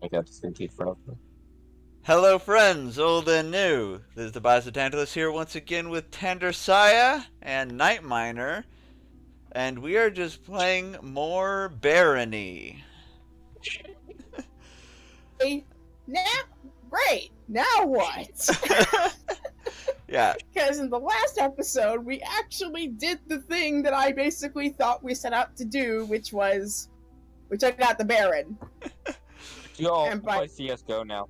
I got this in front of me. Hello, friends, old and new. This is the Biotantalus here once again with Tandersaya and Night Miner, and we are just playing more Barony. Hey, now, great. Now what? Yeah, Because in the last episode, we actually did the thing that I basically thought we set out to do, which was we took out the Baron. Yo, And by play CS:GO now.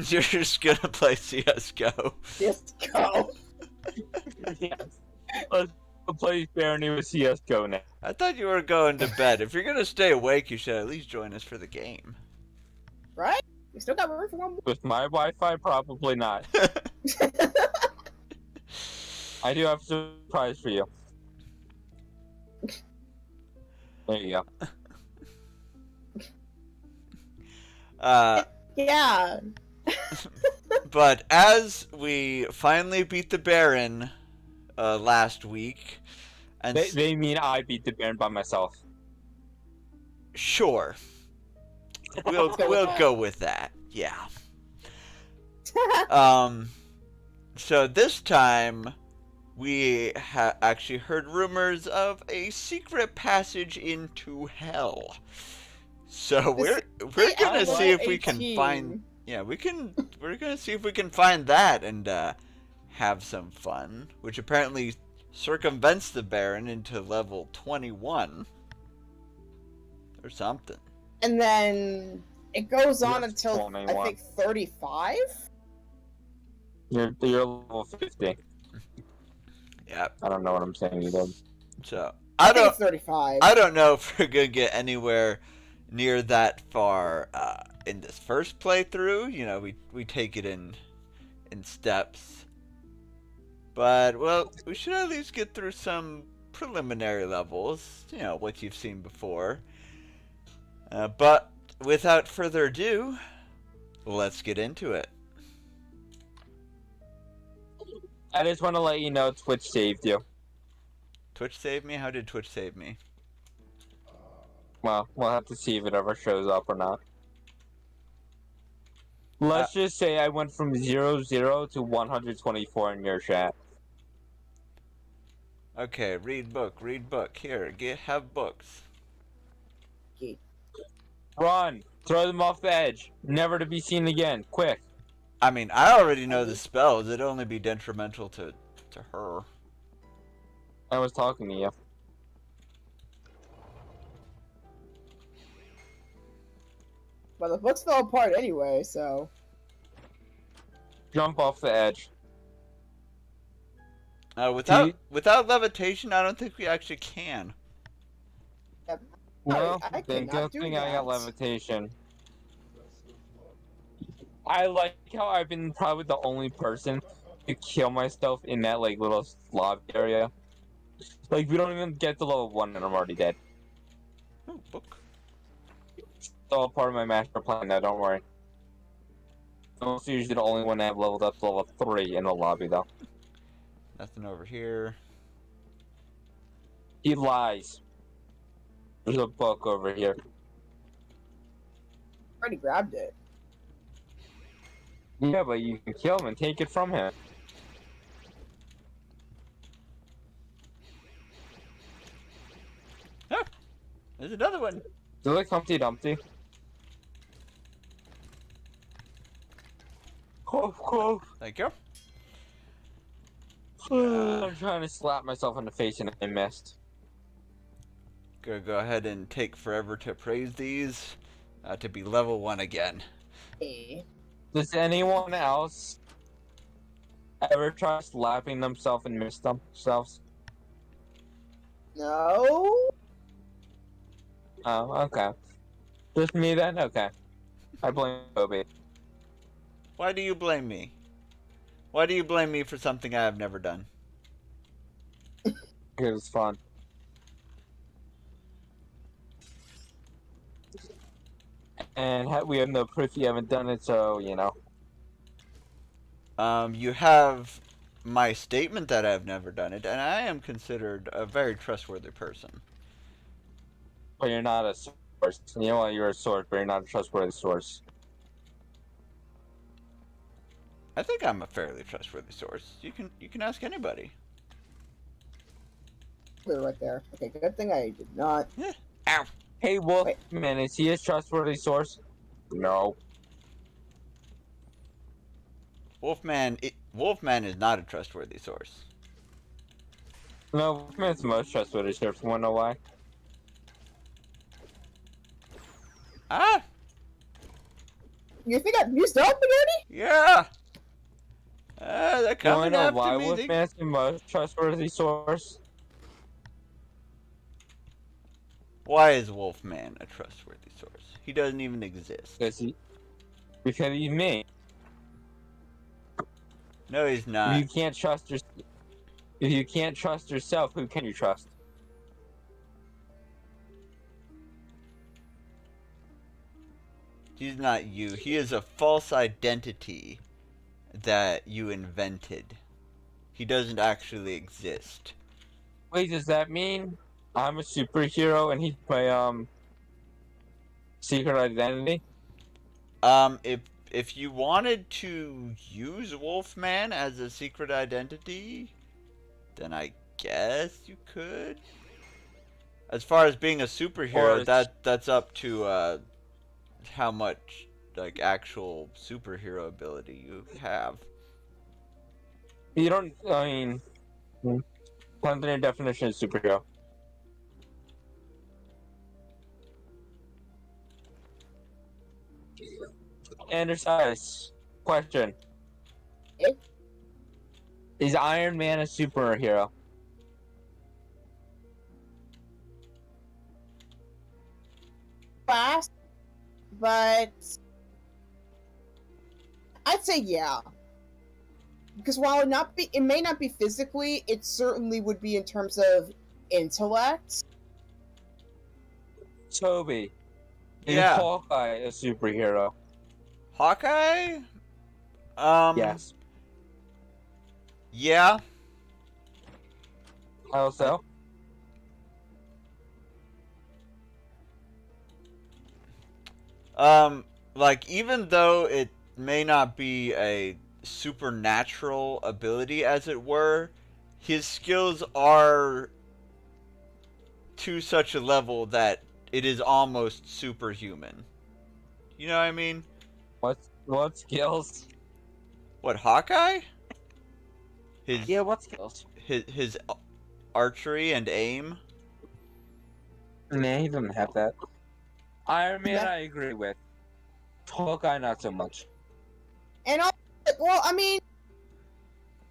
you're just gonna play CS:GO. just go. Yes. Let's play Barony with CS:GO now. I thought you were going to bed. If you're gonna stay awake, you should at least join us for the game. Right? We still got room for one With my Wi-Fi, probably not. I do have a surprise for you. There you go. Yeah. But as we finally beat the Baron last week, and They mean I beat the Baron by myself. sure, we'll go with that. Yeah. So this time we actually heard rumors of a secret passage into hell. So we're gonna see if we can find. Yeah, we're gonna see if we can find that and have some fun. Which apparently circumvents the Baron into level 21 or something. And then it goes on Yes, until 21. I think 35. You're level 50. Yep. I don't know what I'm saying either. So I think it's 35. I don't know if we're gonna get anywhere near that far in this first playthrough. You know, we take it in steps, but well, we should at least get through some preliminary levels. You know, what you've seen before. But without further ado, let's get into it. I just want to let you know Twitch saved you. Twitch saved me? How did Twitch save me? Well, we'll have to see if it ever shows up or not. Let's just say I went from 0 to 124 in your chat. Okay, read book. Here, have books. Run! Throw them off the edge. Never to be seen again. Quick. I mean, I already know the spells. It'd only be detrimental to her. I was talking to you. Well, the books fell apart anyway, so. Jump off the edge. Without levitation, I don't think we actually can. Well, I then cannot good do thing I got that. levitation. I like how I've been probably the only person to kill myself in that like little lobby area. Like we don't even get to level 1 and I'm already dead. Ooh, book. It's all part of my master plan now, don't worry. I'm also usually the only one to have leveled up to level 3 in the lobby though. Nothing over here. He lies. There's a book over here. Already grabbed it. Yeah, but you can kill him and take it from him. Ah, there's another one. Do you like Humpty Dumpty? Cough, cough. Thank you. I'm trying to slap myself in the face and I missed. Gonna go ahead and take forever to praise these to be level 1 again. Hey. Does anyone else ever try slapping themselves and miss themselves? No. Oh, okay. Just me then? Okay. I blame Kobe. Why do you blame me? Why do you blame me for something I have never done? It was fun. And we have no proof you haven't done it, so, you know. You have my statement that I have never done it, and I am considered a very trustworthy person. But you're not a source. You know what? You're a source, but you're not a trustworthy source. I think I'm a fairly trustworthy source. You can ask anybody. Clear right there. Okay, good thing I did not. Ow. Hey, Wolfman, is he a trustworthy source? No. Wolfman is not a trustworthy source. No, Wolfman's the most trustworthy source. Wanna know why? Ah, You think I've used up already? yeah. They're Wanna coming know after why me. Wolfman's the most trustworthy source? Why is Wolfman a trustworthy source? He doesn't even exist. Because he's me. No, he's If not. you can't trust if you can't trust yourself, who can you trust? He's not you. He is a false identity that you invented. He doesn't actually exist. Wait, does that mean I'm a superhero and he's my secret identity? If you wanted to use Wolfman as a secret identity, then I guess you could. As far as being a superhero, that's up to how much like actual superhero ability you have. You don't. I mean, depends on your definition of superhero. Anderson, question: Eh? Is Iron Man a superhero? Fast, but I'd say yeah. Because while it may not be physically, it certainly would be in terms of intellect. Toby, Yeah. is Hawkeye a superhero? Hawkeye? Yes. Yeah. How so? Like, even though it may not be a supernatural ability, as it were, his skills are to such a level that it is almost superhuman. You know what I mean? What skills? What, Hawkeye? Yeah, what skills? His archery and aim? Nah, he doesn't have that. Iron Man, Yeah. I agree with. Hawkeye, not so much. And also, well, I mean,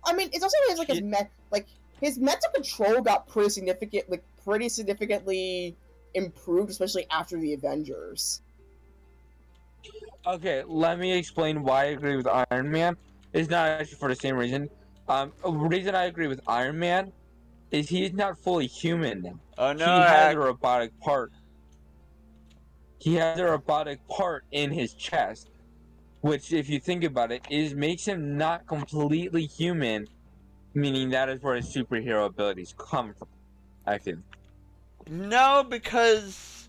it's also like his mental control got pretty significantly improved, especially after the Avengers. Okay, let me explain why I agree with Iron Man. It's not actually for the same reason. The reason I agree with Iron Man is he's not fully human. Oh no, He has a robotic part. He has a robotic part in his chest, which, if you think about it, makes him not completely human. Meaning that is where his superhero abilities come from. I feel. no, because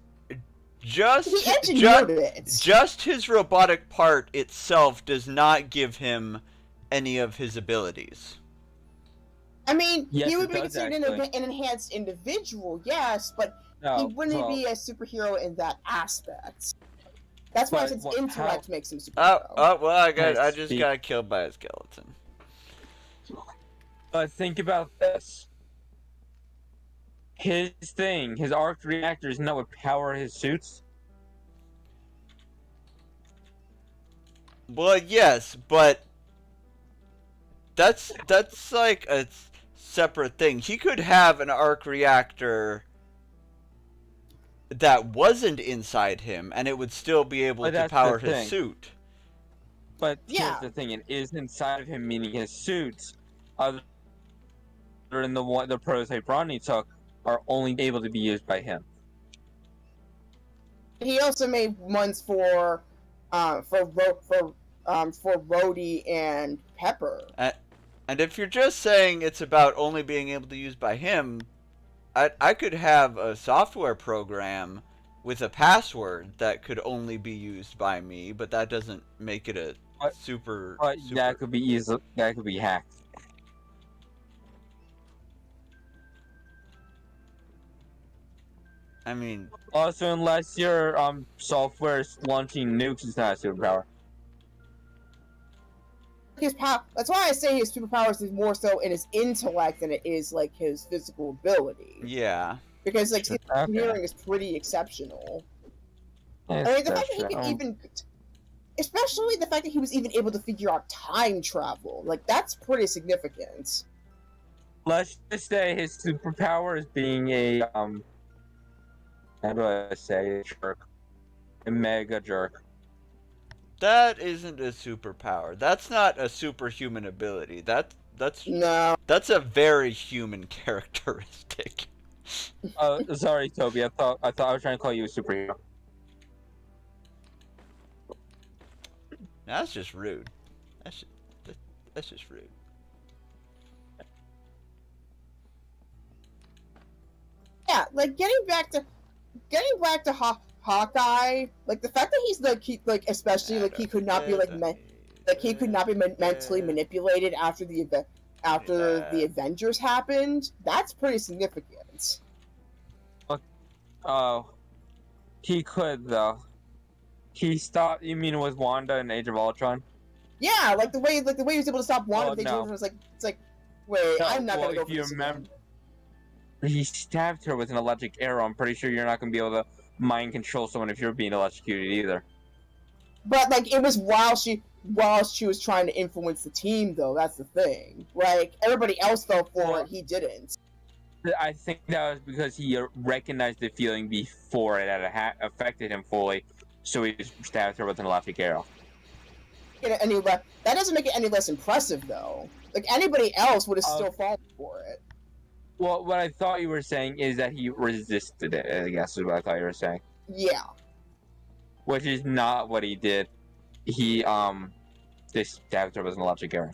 just He engineered it. just his robotic part itself does not give him any of his abilities. I mean, Yes, he would it be does, considered actually. an enhanced individual, yes, but No, he wouldn't well, be a superhero in that aspect. That's why But his what- intellect how- makes him superhero. Well, I just speak. got killed by a skeleton. But think about this. His arc reactor, isn't that what power his suits? Well, yes, but that's like a separate thing. He could have an arc reactor that wasn't inside him, and it would still be able But to that's the power his thing. suit. But Yeah. here's the thing: it is inside of him, meaning his suits, other than the prototype Rodney took, are only able to be used by him. He also made ones for Rhodey and Pepper. And if you're just saying it's about only being able to use by him, I could have a software program with a password that could only be used by me, but that doesn't make it a But- super. That could be easy. That could be hacked. I mean, Also, unless your software is launching nukes, it's not a superpower. His power. That's why I say his superpowers is more so in his intellect than it is like his physical ability. yeah. Because like his Okay. engineering is pretty exceptional. Yes, I mean, the that's fact that he true. could even, especially the fact that he was even able to figure out time travel, like that's pretty significant. Let's just say his superpower is being a how do I say, a jerk, a mega jerk. That isn't a superpower. That's not a superhuman ability. That's No, that's a very human characteristic. Sorry, Toby. I thought I was trying to call you a superhero. That's just rude. That's just rude. yeah, like getting back to Hawkeye, like the fact that he's like especially like he could not be he could not be mentally manipulated after the event the Avengers happened. That's pretty significant. Oh, he could though. He stopped. You mean with Wanda in Age of Ultron? Yeah, like the way he was able to stop one Oh, of the no. was like it's like wait, No, I'm not well, gonna go if for you this remember- again. He stabbed her with an electric arrow. I'm pretty sure you're not going to be able to mind control someone if you're being electrocuted either. But like it was while she was trying to influence the team though, that's the thing. Like everybody else fell for it, he didn't. I think that was because he recognized the feeling before it had affected him fully, so he just stabbed her with an electric arrow. That doesn't make it any less impressive though. Like anybody else would have Oh. still fallen for it. Well, what I thought you were saying is that he resisted it, I guess is what I thought you were saying. Yeah. Which is not what he did. He, just stabbed her with an electric arrow.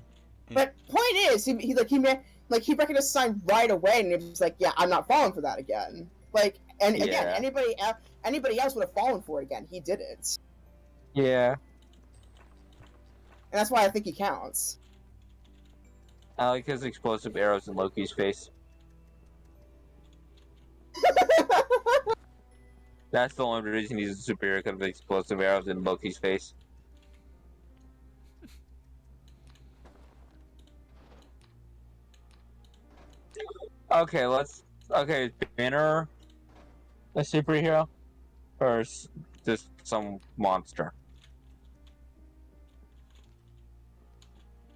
But point is, he recognized the sign right away, and it was like, yeah, I'm not falling for that again. Like, and again, Yeah. anybody else would have fallen for it again. He didn't, Yeah. and that's why I think he counts. I like his explosive arrows in Loki's face. That's the only reason he's a superhero, because of the explosive arrows in Loki's face. Okay, okay, is Banner a superhero? Or just some monster?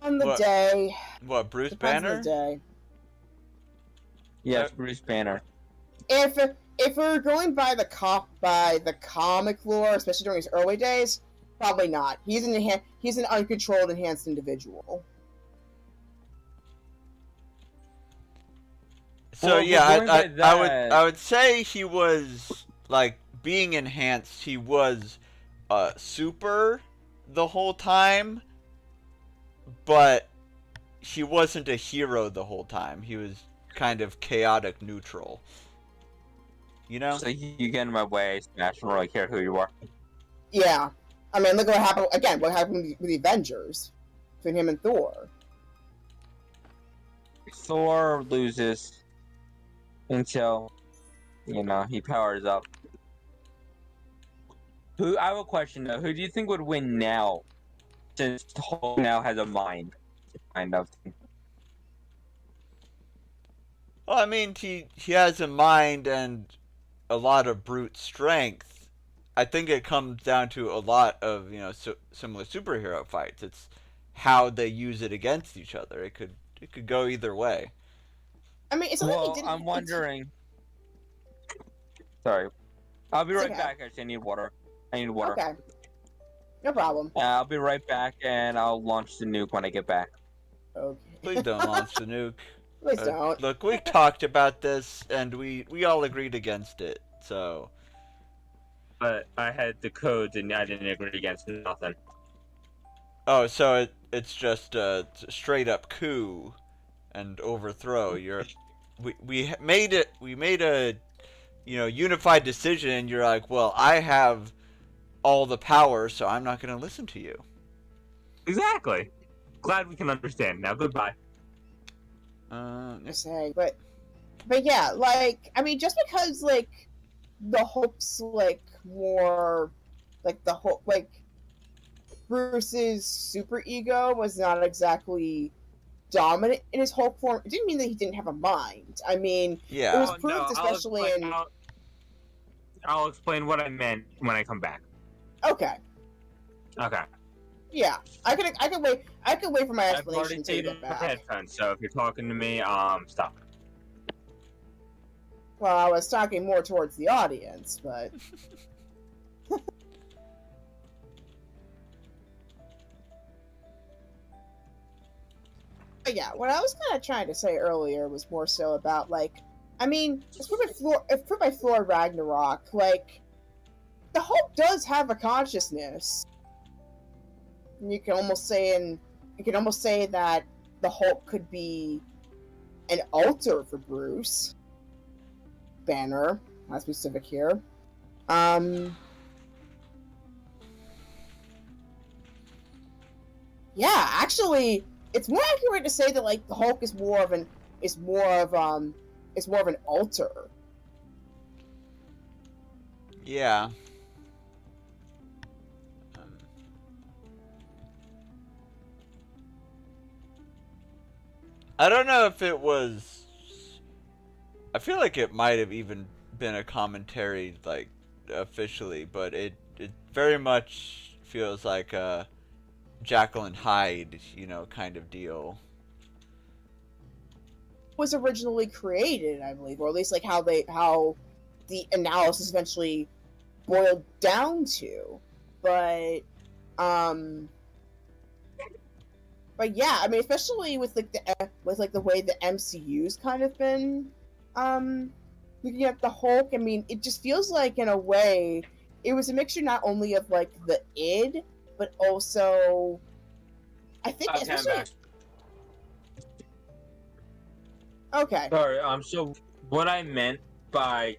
On the What? day, What, Bruce depends on Banner? the day. Yes, Bruce Banner. If we're going by the comic lore, especially during his early days, probably not. He's an uncontrolled, enhanced individual. So Well, yeah, going by that- I would say he was like being enhanced. He was super the whole time, but he wasn't a hero the whole time. He was kind of chaotic neutral. You know? So you get in my way, Smash, I don't really care who you are. Yeah, I mean, look what happened again. What happened with the Avengers between him and Thor? Thor loses until, he powers up. I have a question though. Who do you think would win now? Since Hulk now has a mind, kind of. Well, I mean, he has a mind and a lot of brute strength. I think it comes down to a lot of similar superhero fights. It's how they use it against each other. It could go either way. I mean, it's not like Well, he didn't. I'm wondering. Sorry, I'll be It's right okay. back. Actually, I need water. Okay, no problem. I'll be right back, and I'll launch the nuke when I get back. Okay, Please don't launch the nuke. please don't. Look, we talked about this, and we all agreed against it. So But I had the codes, and I didn't agree against nothing. oh, so it's just a straight up coup and overthrow. We made it. We made a unified decision, and you're like, well, I have all the power, so I'm not going to listen to you. Exactly. Glad we can understand. Now, goodbye. Saying, but yeah, like, I mean, just because like the Hulk's like more like the Hulk, like Bruce's super ego was not exactly dominant in his Hulk form. It didn't mean that he didn't have a mind. I mean, Yeah. it was proved, especially in. I'll explain what I meant when I come back. Okay. Okay. Yeah, I can wait. I can wait for my I've already explanation to taken get my back. headphones, so if you're talking to me, stop. Well, I was talking more towards the audience, but. But yeah, what I was kind of trying to say earlier was more so about, like, I mean, it's put by Thor Ragnarok, like, the Hulk does have a consciousness. And you can almost say that the Hulk could be an alter for Bruce Banner, not specific here. Yeah, actually, it's more accurate to say that like the Hulk is more of an alter. Yeah. I don't know if it was. I feel like it might have even been a commentary, like, officially, but it very much feels like a Jekyll and Hyde, kind of deal. Was originally created, I believe, or at least like how the analysis eventually boiled down to. But yeah, I mean, especially with like the way the MCU's kind of been looking at the Hulk. I mean, it just feels like in a way it was a mixture not only of like the id, but also I think especially. Okay. Sorry. So what I meant by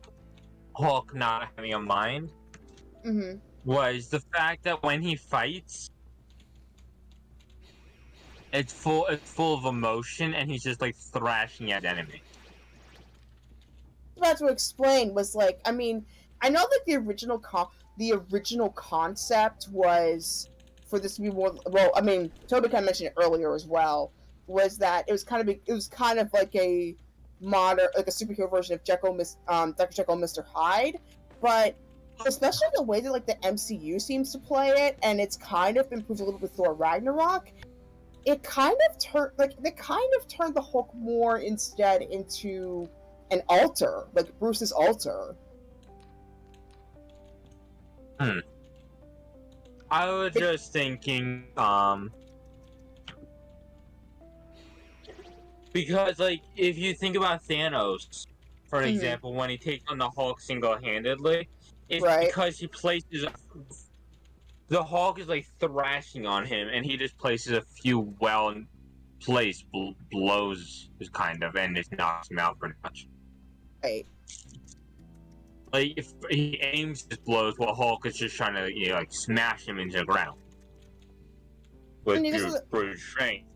Hulk not having a mind was the fact that when he fights, it's full of emotion, and he's just like thrashing at enemies. About to explain was like, I mean, I know that the original concept was for this to be more. Well, I mean, Toby kind of mentioned it earlier as well. Was that it was kind of like a modern, like a superhero version of Dr. Jekyll and Mr. Hyde, but especially the way that like the MCU seems to play it, and it's kind of improved a little bit with Thor Ragnarok. It kind of turned the Hulk more instead into an alter, like Bruce's alter. I was just thinking, because like if you think about Thanos, for example, when he takes on the Hulk single-handedly, it's because he places the Hulk is like thrashing on him, and he just places a few well-placed blows, kind of, and just knocks him out pretty much. Right. Like if he aims his blows, while Hulk is just trying to like smash him into the ground with brute strength.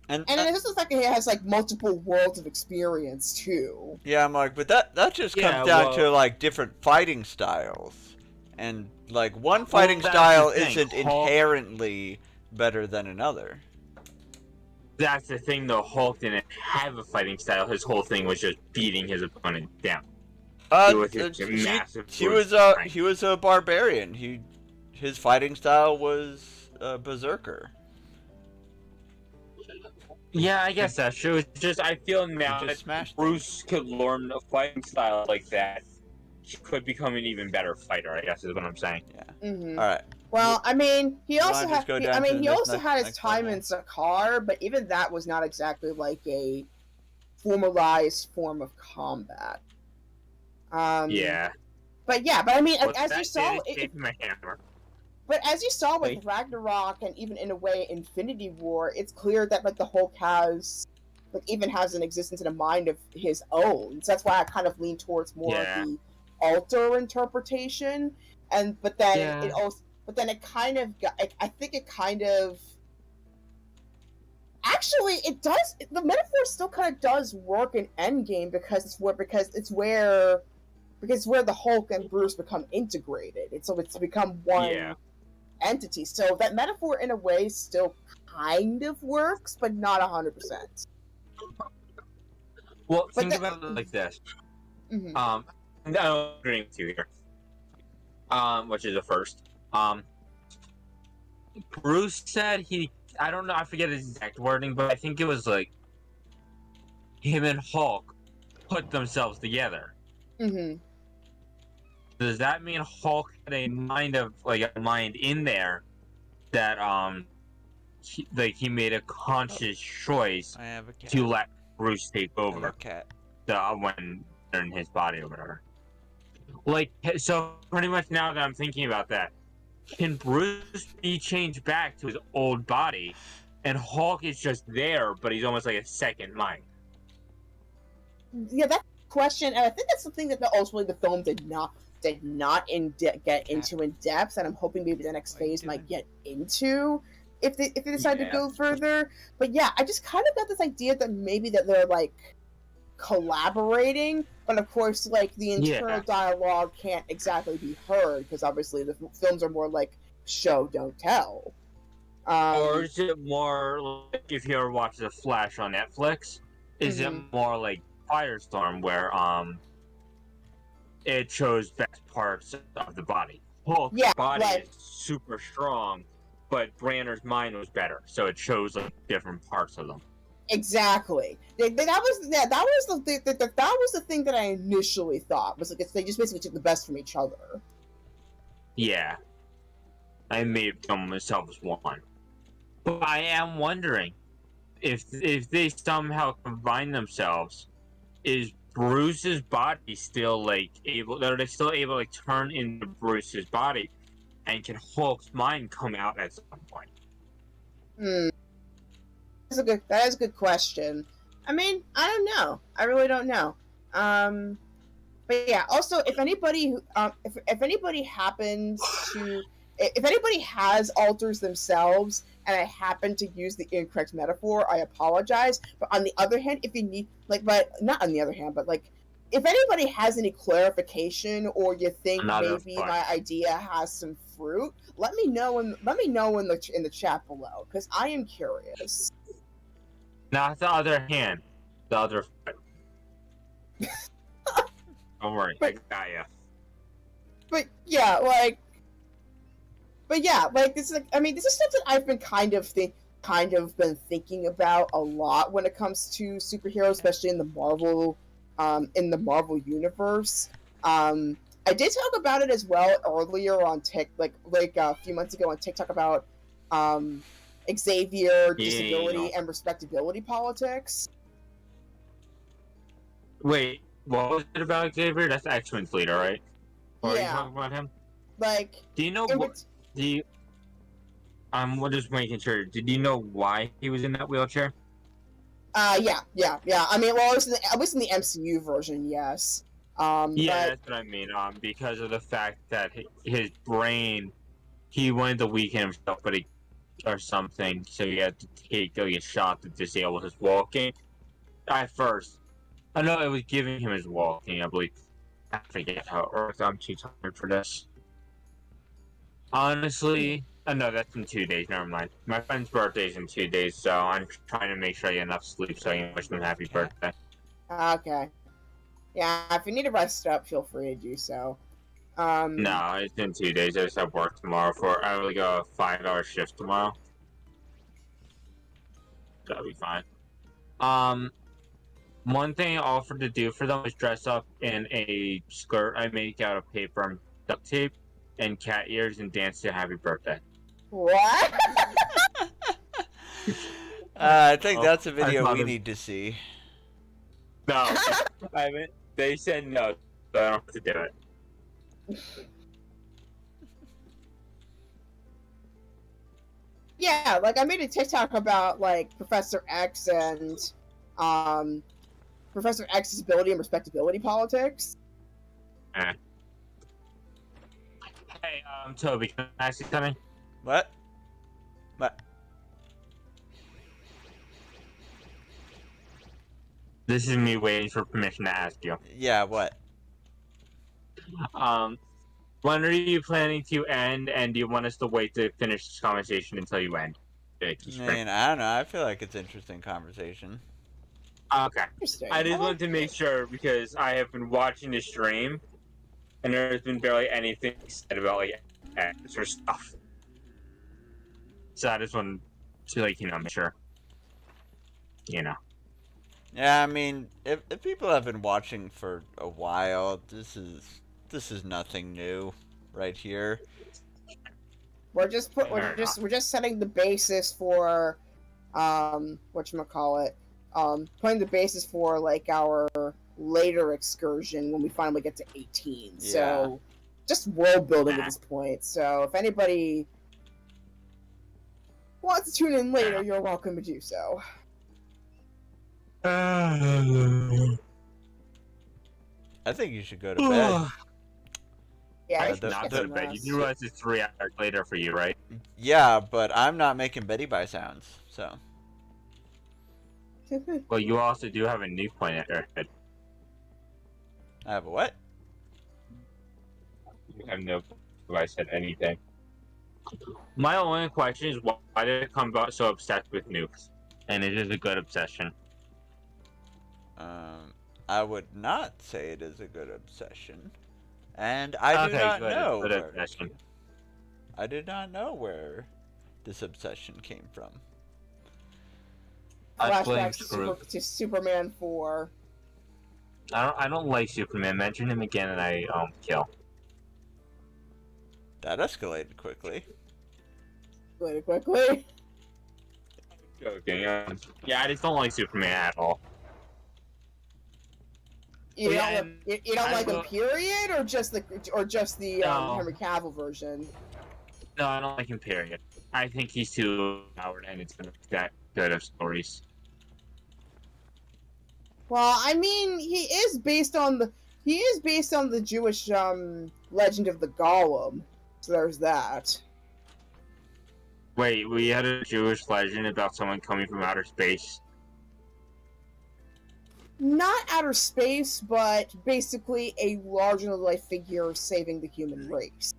And this is like he has like multiple worlds of experience too. Yeah, I'm like, but that just comes down to like different fighting styles, and like one fighting style isn't inherently better than another. That's the thing, though. Hulk didn't have a fighting style. His whole thing was just beating his opponent down. He was a barbarian. His fighting style was berserker. Yeah, I guess that's true. It's just I feel now that Bruce could learn a fighting style like that, he could become an even better fighter. I guess is what I'm saying. Yeah. All right. Well, I mean, he also had his time in Sakaar, but even that was not exactly like a formalized form of combat. Yeah. But I mean, well, as you saw, as you saw with Ragnarok and even in a way Infinity War, it's clear that like the Hulk has an existence and a mind of his own. So that's why I kind of lean towards more of the alter interpretation, but then Yeah. it kind of I think it kind of actually it does, the metaphor still kind of does work in Endgame because it's where the Hulk and Bruce become integrated. It's become one entity. So that metaphor in a way still kind of works, but not 100%. Well, think about it like this. Mm-hmm. I'm agreeing with you here. Which is a first. Bruce said I don't know, I forget his exact wording, but I think it was like him and Hulk put themselves together. Mm-hmm. Does that mean Hulk had a mind in there that he made a conscious choice I have a cat. to let Bruce take I have over a cat. when they're in his body or whatever? Like, so pretty much now that I'm thinking about that, can Bruce be changed back to his old body, and Hulk is just there, but he's almost like a second mind? Yeah, that question, and I think that's something that ultimately the film did not get into in depth, and I'm hoping maybe the next phase might get into if they decide to go further. But yeah, I just kind of got this idea that maybe that they're like collaborating, but of course, like the internal dialogue can't exactly be heard because obviously the films are more like show don't tell. Or is it more like if you ever watch The Flash on Netflix? Is it more like Firestorm where it shows best parts of the body? Hulk's body is super strong, but Branner's mind was better, so it shows like different parts of them. Exactly. That was the thing that I initially thought was like they just basically took the best from each other. Yeah, I made them myself as one, but I am wondering if they somehow combine themselves, is Bruce's body still like able? Are they still able to like turn into Bruce's body, and can Hulk's mind come out at some point? That is a good question. I mean, I don't know. I really don't know. But yeah. Also, if anybody has alters themselves, and I happen to use the incorrect metaphor, I apologize. But on the other hand, if you need if anybody has any clarification or you think maybe my idea has some fruit, let me know in the chat below because I am curious. Not the other hand, the other foot. Don't worry, I got ya. But yeah, this is something I've been kind of been thinking about a lot when it comes to superheroes, especially in the Marvel universe. I did talk about it as well earlier on a few months ago on TikTok about Xavier, disability, and respectability politics. Wait, what was it about Xavier? That's X-Men's leader, right? Or are you talking about him? Do you know what? I'm just making sure. Did you know why he was in that wheelchair? Yeah. I mean, well, at least in the MCU version, yes. That's what I mean. Because of the fact that his brain, he wanted to weaken himself, or something, so he had to take a shot to disable his walking. At first, I know it was giving him his walking, I believe. I forget how it works. I'm too tired for this. Honestly, no, that's in 2 days. Never mind. My friend's birthday's in 2 days, so I'm trying to make sure I get enough sleep so I can wish them happy birthday. Okay. Yeah, if you need to rest up, feel free to do so. No, it's in 2 days. I just have work tomorrow I only go a 5-hour shift tomorrow. That'll be fine. One thing I offered to do for them was dress up in a skirt I make out of paper and duct tape and cat ears and dance to happy birthday. What? I think that's a video we need to see. No, I mean, they said no, so I don't have to do it. Yeah, I made a TikTok about Professor X and Professor X's ability and respectability politics. Toby, can I ask you something? What? What? This is me waiting for permission to ask you. Yeah, what? When are you planning to end, and do you want us to wait to finish this conversation until you end? I mean, I don't know. I feel like it's interesting conversation. Okay. Interesting. I just like wanted to make sure because I have been watching the stream, and there's been barely anything said about like extra stuff. So I just wanted to make sure. Yeah, I mean, if people have been watching for a while, this is nothing new, right here. We're just setting the basis for, whatchamacallit, putting the basis for like our later excursion when we finally get to 18. Yeah. So, just world building at this point. So if anybody wants to tune in later, you're welcome to do so. I think you should go to bed. Yeah, I should should not get go to some bed. You rest. do realize it's 3 hours later for you, right? Yeah, but I'm not making Betty Bye sounds, so. Well, you also do have a new point at your head. I have a what? You have no clue if I said anything. My only question is why did it come about so obsessed with nukes? And it is a good obsession. I would not say it is a good obsession. And I do not know. Good obsession. I did not know where this obsession came from. Flashbacks to Superman 4. I don't like Superman. Mention him again and I kill. That escalated quickly. Really quickly. Joking. Yeah, I just don't like Superman at all. You Yeah, don't like him, period, or just the No. Henry Cavill version? No, I don't like him, period. I think he's too powered and it's not that good of stories. Well, I mean, he is based on the Jewish legend of the Golem. So there's that. Wait, we had a Jewish legend about someone coming from outer space. Not outer space, but basically a larger-than-life figure saving the human race.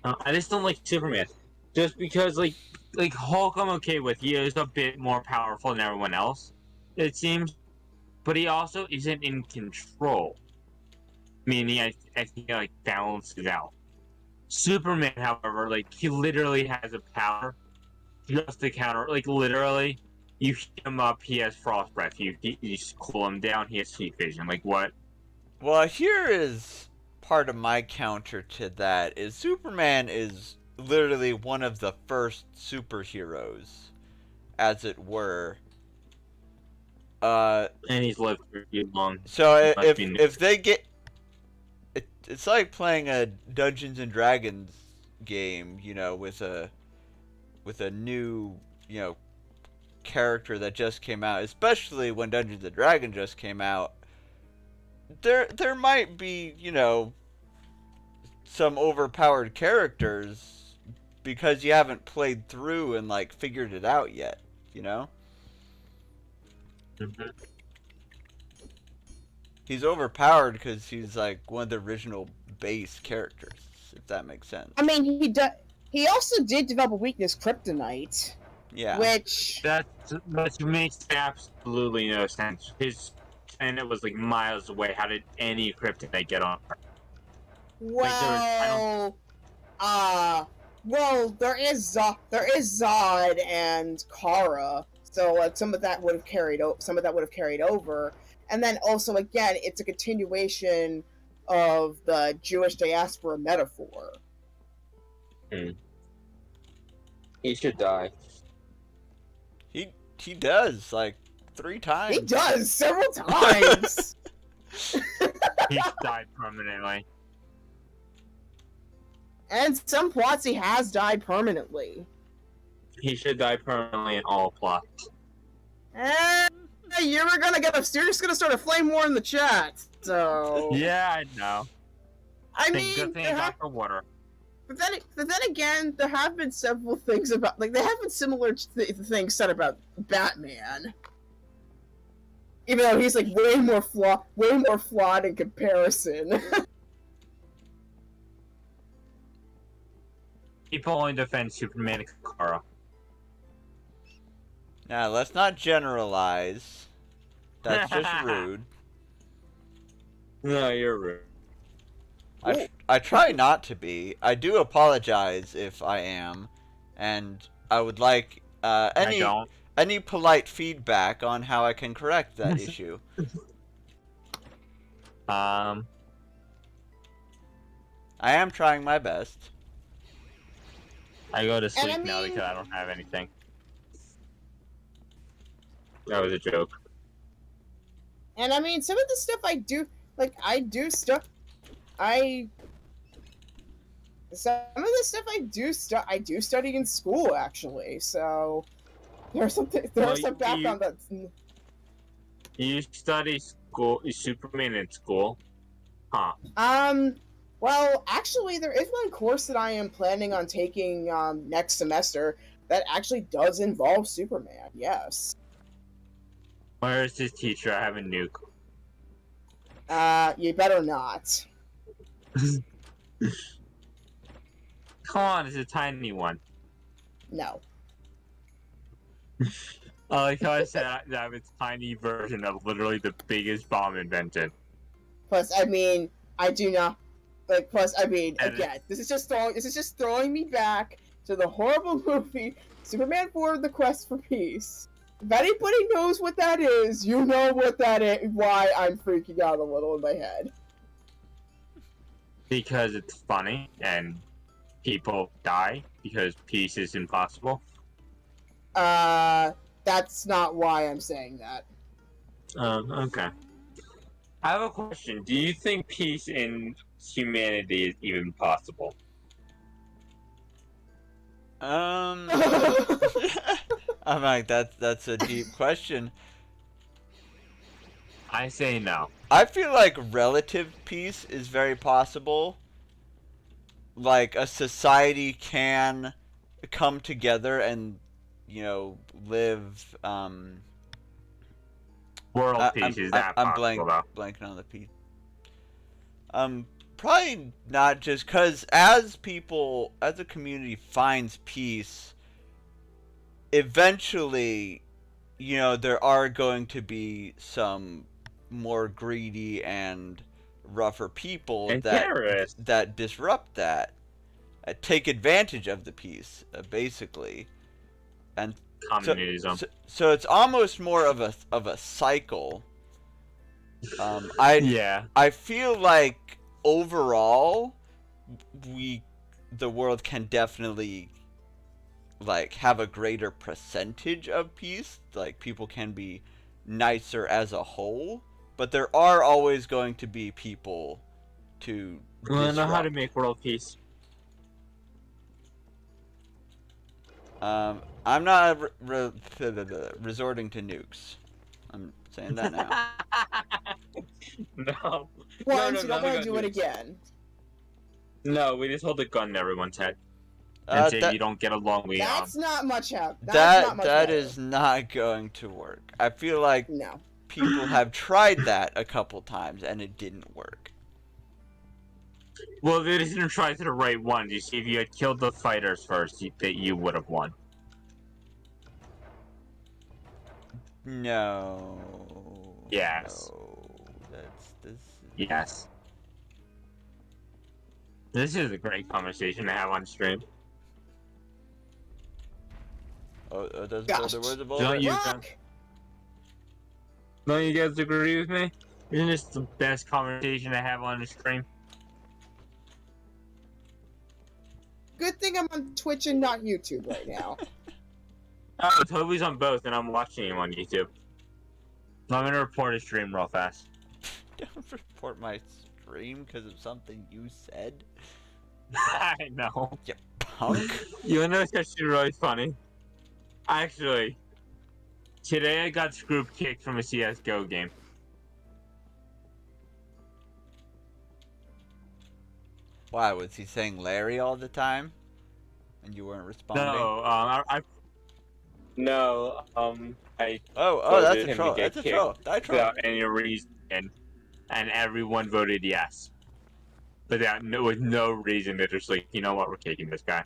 I just don't like Superman. Just because, like Hulk I'm okay with. He is a bit more powerful than everyone else, it seems. But he also isn't in control. Meaning, I think he, balances out. Superman, however, he literally has a power just to counter, literally, you heat him up, he has frost breath. You cool him down, he has heat vision. What? Well, here is part of my counter to that, is Superman is literally one of the first superheroes, as it were. And he's lived pretty long. So if they get... It's like playing a Dungeons and Dragons game, with a new, character that just came out, especially when Dungeons and Dragons just came out. There might be, some overpowered characters because you haven't played through and figured it out yet, Mm-hmm. He's overpowered because he's one of the original base characters, if that makes sense. I mean, he also did develop a weakness, Kryptonite. Yeah. Which... That makes absolutely no sense. His planet was miles away. How did any Kryptonite get on? Well, there is Zod and Kara, so some of that would have carried over. And then also, again, it's a continuation of the Jewish diaspora metaphor. He should die. He does, 3 times. He does, several times! He died permanently. And some plots he has died permanently. He should die permanently in all plots. You're just gonna start a flame war in the chat, so... Yeah, I know. I Good mean, thing I got the water. but then again, there have been several things about there have been similar things said about Batman. Even though he's like way more flawed in comparison. People only defend Superman and Kara. Now, let's not generalize. That's just rude. No, you're rude. I try not to be. I do apologize if I am, and I would like any polite feedback on how I can correct that issue. I am trying my best. I go to sleep now because I don't have anything. That was a joke. And I mean, some of the stuff I do, some of the stuff I do study in school actually. So there's some background that's. You study Superman in school, huh? Well, actually, there is one course that I am planning on taking next semester that actually does involve Superman. Yes. Where is this teacher? I have a nuke. You better not. Come on, it's a tiny one. No. I like how I said I have a tiny version of literally the biggest bomb invented. Plus, I mean, I do not. Like, plus, I mean, again, this is just throwing me back to the horrible movie Superman 4: The Quest for Peace. If anybody knows what that is, you know what that is. Why I'm freaking out a little in my head. Because it's funny and people die because peace is impossible. That's not why I'm saying that. Okay. I have a question. Do you think peace in humanity is even possible? I'm like, that's a deep question. I say no. I feel like relative peace is very possible. Like, a society can come together and, you know, live, World peace is that possible, though? blanking on the peace. Probably not, just because as a community finds peace, eventually, you know, there are going to be some more greedy and rougher people that disrupt that, take advantage of the peace, basically, and communism. So it's almost more of a cycle. I feel like overall, the world can definitely like have a greater percentage of peace. Like, people can be nicer as a whole, but there are always going to be people to disrupt. Know how to make world peace. I'm not resorting to nukes. I'm saying that now. No. Once, you don't want to do it again. No, we just hold a gun to everyone's head. And say you don't get along, That's not much help. That is not going to work. I feel like people have tried that a couple times and it didn't work. Well, they didn't try to the right ones. You see, if you had killed the fighters first, you would have won. No. Yes. No. Yes. This is a great conversation to have on stream. Don't you guys agree with me? Isn't this the best conversation to have on the stream? Good thing I'm on Twitch and not YouTube right now. Oh, Toby's on both, and I'm watching him on YouTube. So I'm gonna report his stream real fast. Don't report my stream because of something you said. I know. You punk. You know, it's actually really funny. Actually, today I got group kicked from a CS:GO game. Why, was he saying Larry all the time? And you weren't responding? No, I Oh, that's voted a him to troll. get That's a kicked troll. That troll. without any reason, and everyone voted yes. But with no reason, they're just like, you know what, we're kicking this guy.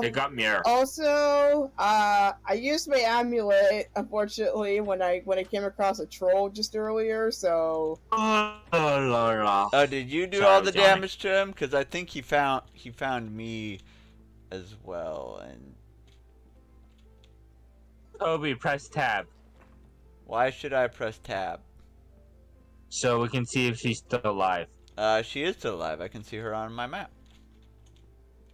It got mirror. Also, I used my amulet, unfortunately, when I came across a troll just earlier. So. Oh, did you do all the damage to him? Because I think he found me as well. And Toby, press tab why should I press tab? so we can see if she's still alive. She is still alive. I can see her on my map.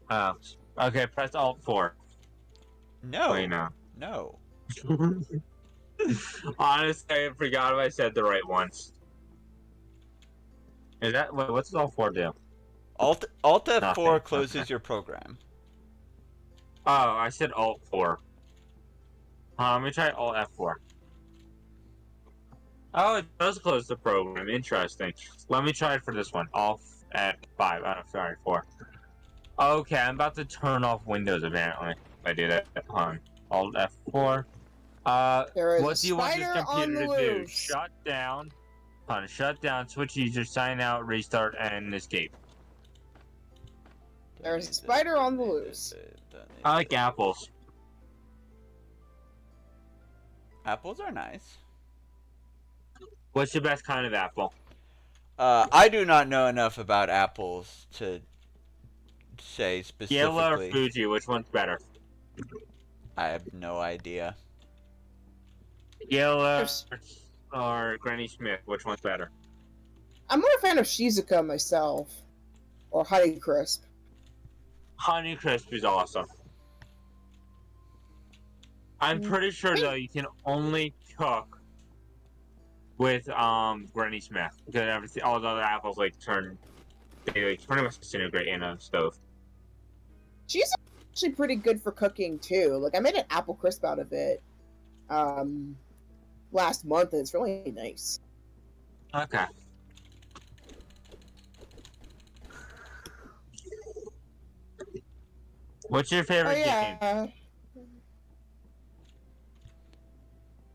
Oh, okay. Press Alt 4. No. Wait, no. No. Honestly, I forgot if I said the right ones. Is that what's Alt 4 do? Alt F4 Nothing. closes Okay. your program. Oh, I said Alt 4. Let me try Alt F4. Oh, it does close the program. Interesting. Let me try it for this one. Alt F5. Oh, sorry, 4. Okay, I'm about to turn off Windows, apparently. If I do that on Alt F4. There is What do you want this spider on computer the to do? loose. Shut down. Shut down, switch user, sign out, restart, and escape. There's a spider on the loose. I like apples. Apples are nice. What's the best kind of apple? I do not know enough about apples to say specifically. Yellow or Fuji, which one's better? I have no idea. Yellow or Granny Smith, which one's better? I'm more a fan of Shizuka myself, or Honey Crisp. Honey Crisp is awesome. I'm pretty sure though you can only cook with Granny Smith because everything, all the other apples they pretty much disintegrate in a stove. She's actually pretty good for cooking too. Like I made an apple crisp out of it last month, and it's really nice. Okay. What's your favorite game?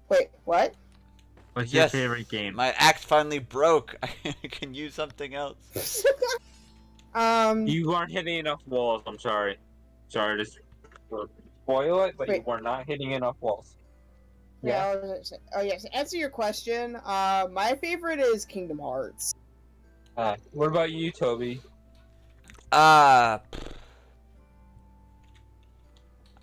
Wait, what? What's your favorite game? My axe finally broke. I can use something else. You weren't hitting enough walls. I'm sorry. Sorry to spoil it, but you were not hitting enough walls. Yeah. Oh yes. To answer your question, my favorite is Kingdom Hearts. What about you, Toby? I'm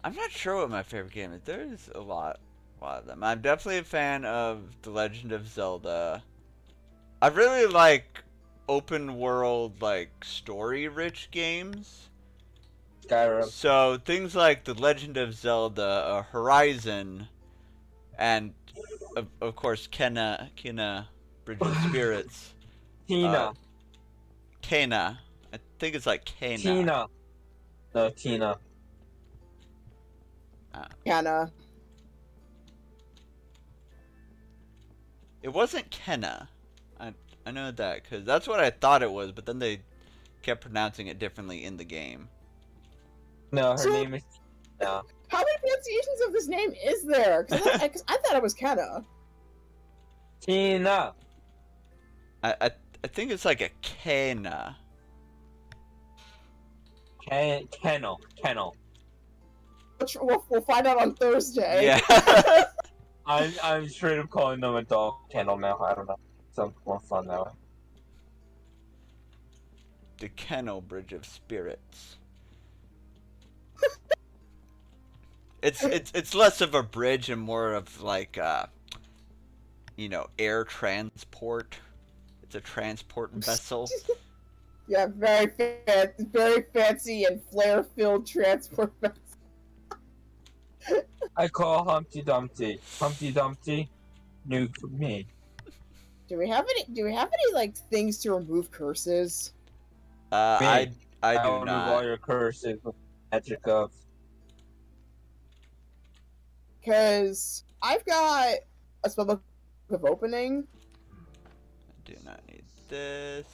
not sure what my favorite game is. There's a lot of them. I'm definitely a fan of The Legend of Zelda. I really like open world, like story-rich games. Skyrim. So things like The Legend of Zelda, Horizon, and of course Kena Bridge of Spirits. Kena. I think it's like Kena. Tina. No, Tina. Kena. It wasn't Kena. I know that because that's what I thought it was, but then they kept pronouncing it differently in the game. No, her name is Tina. How many pronunciations of this name is there? Because I thought it was Kena. Tina. I think it's like a Kena. Kennel. We'll find out on Thursday. Yeah. I'm straight up calling them a dog kennel now. I don't know. Sounds more fun that way. The Kennel Bridge of Spirits. It's less of a bridge and more of like air transport. It's a transport vessel. Yeah, very fancy and flair-filled transport vessel. I call Humpty Dumpty. Humpty Dumpty, nuke me. Do we have any like things to remove curses? I do remove not. all your curses with magic of. Because I've got a spellbook of opening. I do not need this.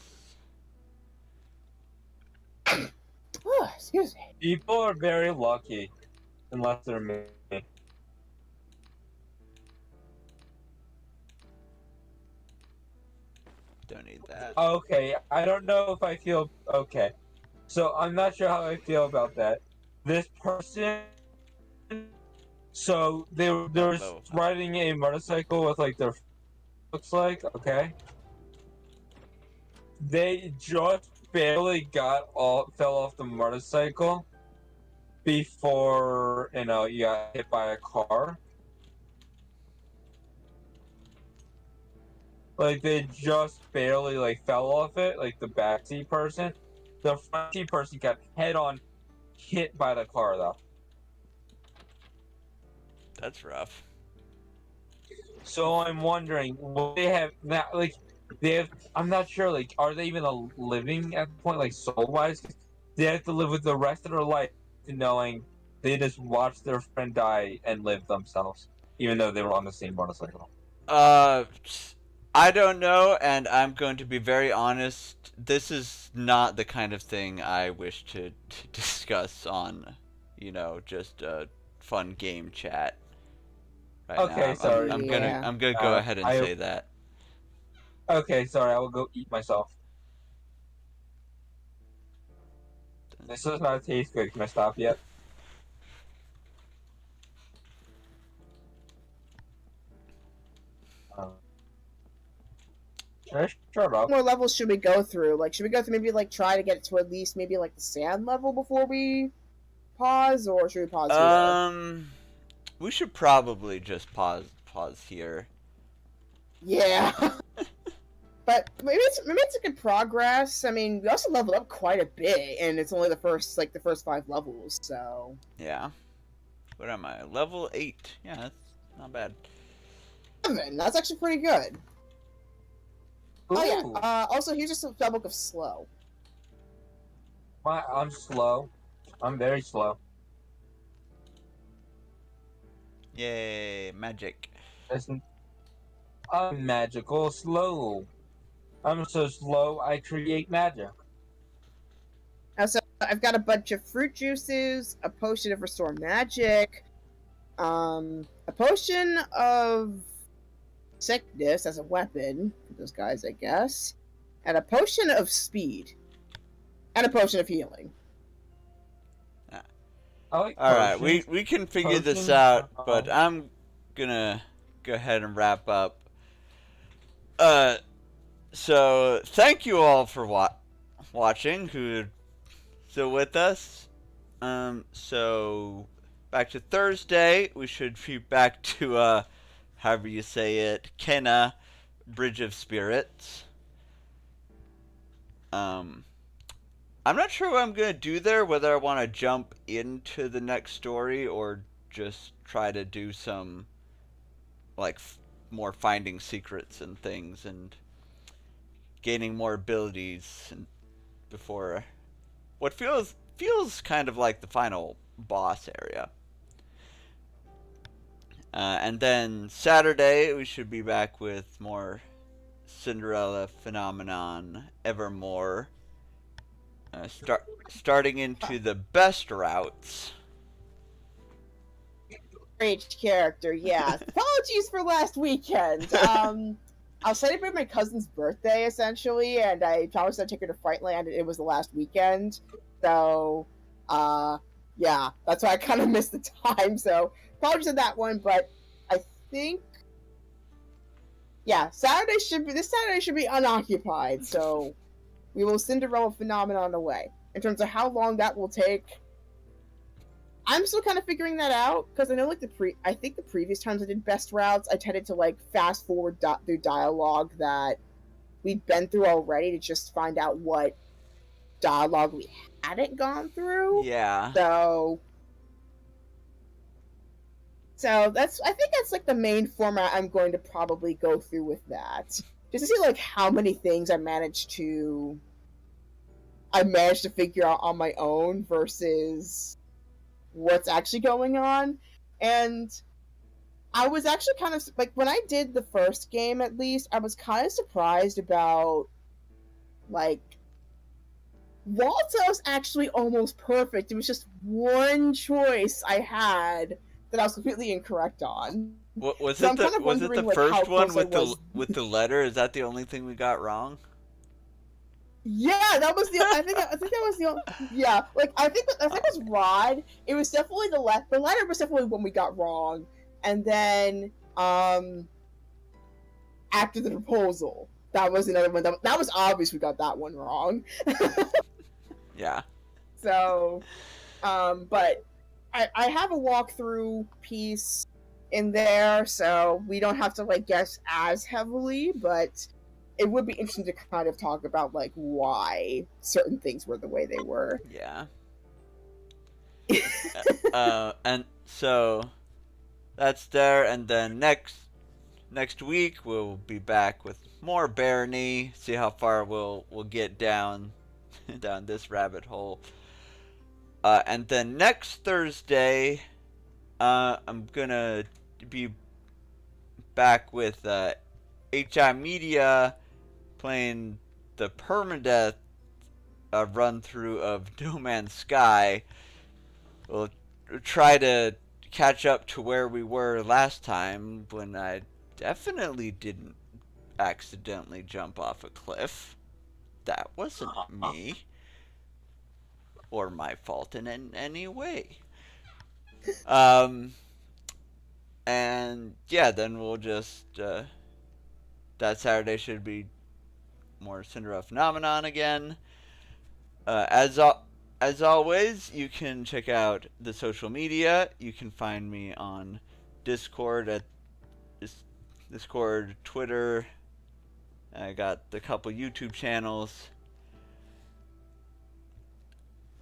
Oh, excuse me. People are very lucky, unless they're me. Don't need that. Okay, I don't know if I feel okay. So I'm not sure how I feel about that. This person, so they're No. riding a motorcycle with like their looks like, okay. They just barely fell off the motorcycle before you got hit by a car. Like they just barely like fell off it, like the backseat person. The front seat person got head on hit by the car though. That's rough. So I'm wondering, will they have that? Like, they have. I'm not sure. Like, are they even living at the point, like soul-wise? They have to live with the rest of their life knowing they just watched their friend die and live themselves, even though they were on the same motorcycle. I don't know, and I'm going to be very honest. This is not the kind of thing I wish to discuss on, just a fun game chat. Right Okay, now. sorry. I'm gonna go ahead and say that. Okay, sorry. I will go eat myself. This does not taste good. Can I stop yet? Shut up. What more levels should we go through? Like, should we go through maybe like try to get to at least maybe like the sand level before we pause, or should we pause here? We should probably just pause here. Yeah. But maybe it's a good progress. I mean, we also leveled up quite a bit, and it's only the first 5 levels, so. Yeah. What am I? Level 8. Yeah, that's not bad. 7. That's actually pretty good. Ooh. Oh yeah. Also, here's just a spellbook of slow. I'm slow. I'm very slow. Yay, magic. I'm magical slow. I'm so slow I create magic. Also, I've got a bunch of fruit juices, a potion of restore magic, a potion of sickness as a weapon for those guys, I guess, and a potion of speed, and a potion of healing. Alright, we can figure this out, but I'm gonna go ahead and wrap up. So thank you all for watching who's still with us. So back to Thursday, we should be back to however you say it, Kena, Bridge of Spirits. I'm not sure what I'm gonna do there, whether I want to jump into the next story or just try to do some more finding secrets and things and gaining more abilities and before what feels kind of like the final boss area. And then Saturday we should be back with more Cinderella Phenomenon Evermore. Starting into the best routes. Great character, yeah. Apologies for last weekend. I was celebrating my cousin's birthday, essentially, and I promised I'd take her to Frightland, and it was the last weekend. So, yeah, that's why I kind of missed the time, so apologies on that one, but I think, yeah, this Saturday should be unoccupied, so we will Cinderella Phenomenon away. In terms of how long that will take, I'm still kind of figuring that out, because I know, like, I think the previous times I did best routes, I tended to, like, fast forward through dialogue that we'd been through already to just find out what dialogue we hadn't gone through. Yeah. So I think that's, like, the main format I'm going to probably go through with that. Just to see, like, how many things I managed to figure out on my own versus what's actually going on. And I was actually kind of, like, when I did the first game, at least, I was kind of surprised about Like, Waltz was actually almost perfect. It was just one choice I had that I was completely incorrect on. What was So it? I'm kind of Was it the wondering, like, first how one close I was. with the letter? Is that the only thing we got wrong? Yeah, that was the. I think that was the. Yeah, like I think it was Rod. It was definitely the letter. The letter was definitely one we got wrong, and then after the proposal, that was another one that was obvious we got that one wrong. Yeah. So, but I have a walkthrough piece in there, so we don't have to like guess as heavily, but it would be interesting to kind of talk about like why certain things were the way they were. Yeah. And so that's there, and then next week we'll be back with more Barony. See how far we'll get down this rabbit hole. And then next Thursday, I'm gonna be back with HI Media playing the permadeath run through of No Man's Sky. We'll try to catch up to where we were last time when I definitely didn't accidentally jump off a cliff. That wasn't me or my fault in any way. And yeah, then we'll just that Saturday should be more Cinderella Phenomenon again. As always, you can check out the social media. You can find me on Discord at Discord, Twitter. I got a couple YouTube channels.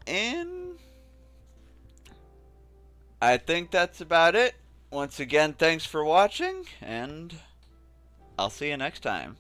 And I think that's about it. Once again, thanks for watching, and I'll see you next time.